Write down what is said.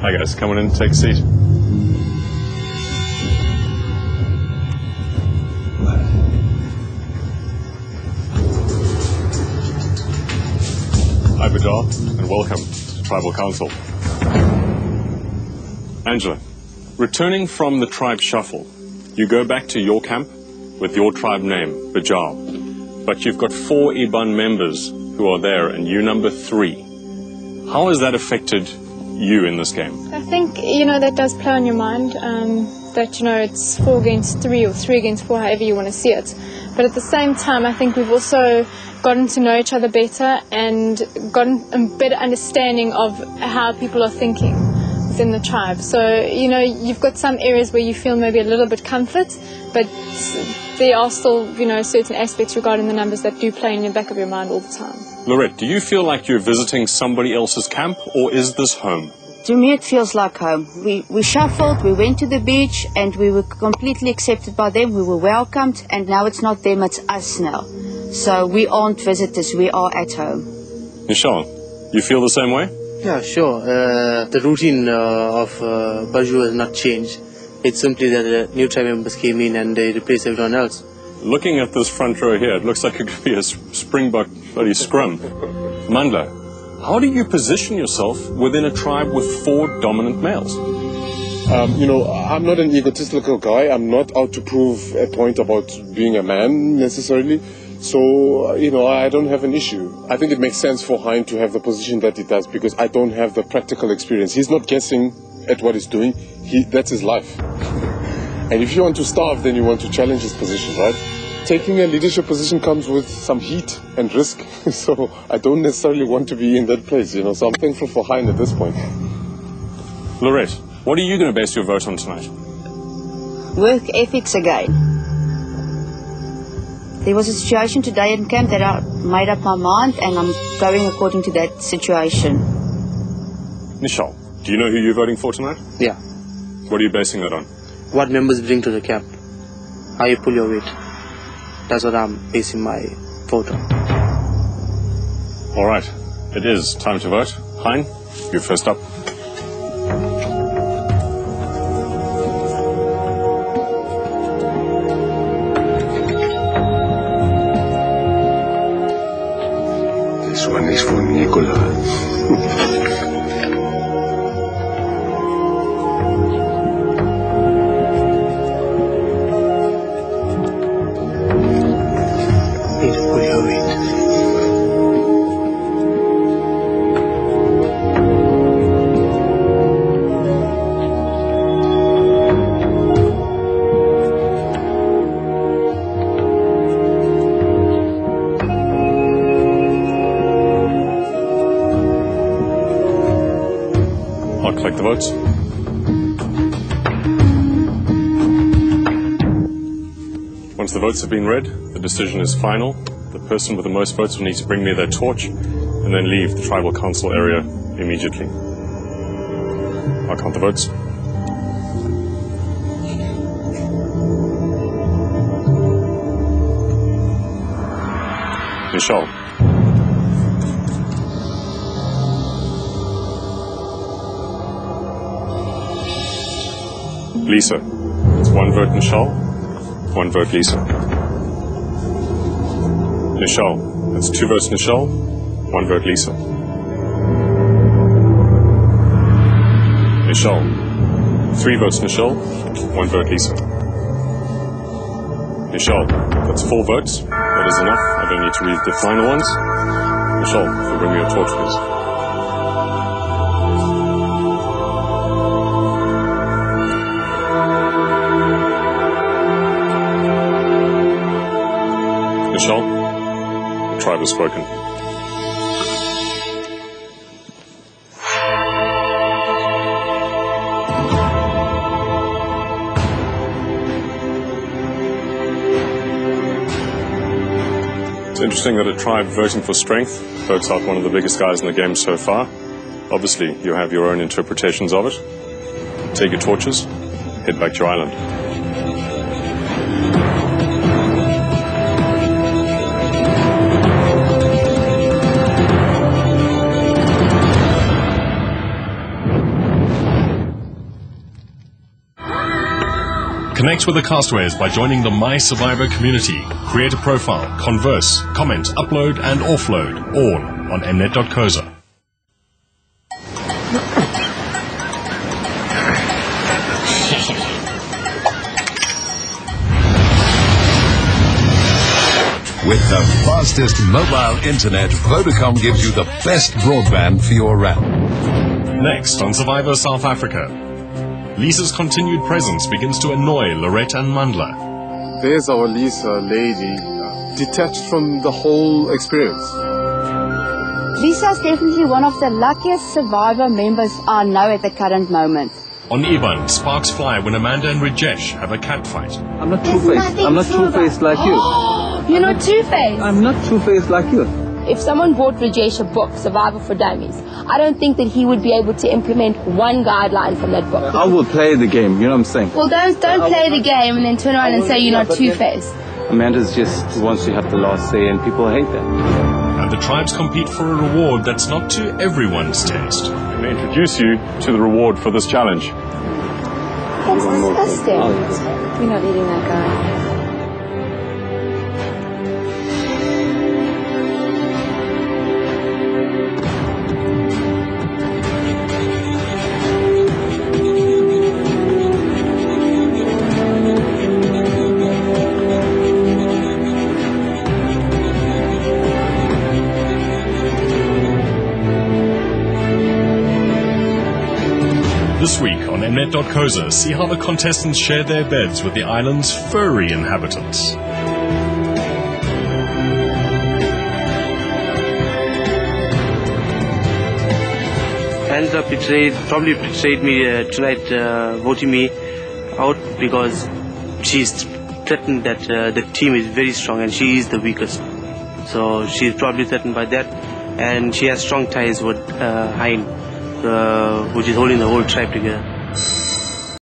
Hi guys, come on in, take a seat. Hi Badar, and welcome to Tribal Council. Angela, returning from the tribe shuffle, you go back to your camp with your tribe name, Bajal. But you've got 4 Iban members who are there, and you number 3. How has that affected you in this game? I think, that does play on your mind, that, it's 4 against 3 or 3 against 4, however you want to see it. But at the same time, I think we've also gotten to know each other better and gotten a better understanding of how people are thinking within the tribe. So, you've got some areas where you feel maybe a little bit comfort, but there are still, certain aspects regarding the numbers that do play in the back of your mind all the time. Lorette, do you feel like you're visiting somebody else's camp, or is this home? To me, it feels like home. We shuffled, we went to the beach, and we were completely accepted by them. We were welcomed, and now it's not them, it's us now. So we aren't visitors, we are at home. Michelle, you feel the same way? Yeah, sure. The routine of Baju has not changed. It's simply that the new tribe members came in and they replaced everyone else. Looking at this front row here, it looks like it could be a Springbok bloody scrum. Mandla, how do you position yourself within a tribe with 4 dominant males? I'm not an egotistical guy. I'm not out to prove a point about being a man necessarily. So, I don't have an issue. I think it makes sense for Hein to have the position that he does because I don't have the practical experience. He's not guessing at what he's doing. That's his life. And if you want to starve, then you want to challenge his position, right? Taking a leadership position comes with some heat and risk. So I don't necessarily want to be in that place, So I'm thankful for Hein at this point. Lorette, what are you going to base your vote on tonight? Work ethics again. There was a situation today in camp that I made up my mind, and I'm going according to that situation. Michelle, do you know who you're voting for tonight? Yeah. What are you basing that on? What members bring to the camp. How you pull your weight. That's what I'm basing my vote on. All right, it is time to vote. Hein, you're first up. This one is for Nicola. I'll collect the votes. Once the votes have been read, the decision is final. The person with the most votes will need to bring me their torch and then leave the tribal council area immediately. I'll count the votes. Michelle. Lisa. It's 1 vote Michelle, 1 vote Lisa. Michelle. That's 2 votes Michelle, 1 vote Lisa. Michelle. 3 votes Michelle, 1 vote Lisa. Michelle. That's 4 votes. That is enough. I don't need to read the final ones. Michelle, if you'll bring me your torch, please. Michelle, the tribe has spoken. It's interesting that a tribe voting for strength votes out one of the biggest guys in the game so far. Obviously, you have your own interpretations of it. Take your torches, head back to your island. Connect with the castaways by joining the My Survivor community. Create a profile, converse, comment, upload and offload, all on mnet.coza. With the fastest mobile internet, Vodacom gives you the best broadband for your RAN. Next on Survivor South Africa. Lisa's continued presence begins to annoy Loretta and Mandla. There's our Lisa lady, detached from the whole experience. Lisa is definitely one of the luckiest Survivor members I know at the current moment. On Iban, sparks fly when Amanda and Rajesh have a cat fight. I'm not two-faced. I'm not two-faced like you. You're not two-faced? I'm not two-faced like you. If someone bought Rajesh a book, Survivor for Dummies, I don't think that he would be able to implement one guideline from that book. I will play the game, you know what I'm saying? Well, don't play the game and then turn around and say you're not two-faced. Amanda's just wants to have the last say and people hate that. And the tribes compete for a reward that's not to everyone's taste. I'm going to introduce you to the reward for this challenge. That's disgusting. We're not eating that guy. This week on mnet.coza, see how the contestants share their beds with the island's furry inhabitants. Panda probably betrayed me tonight, voting me out because she's threatened that the team is very strong and she is the weakest. So she's probably threatened by that, and she has strong ties with Hein, which is holding the whole tribe together.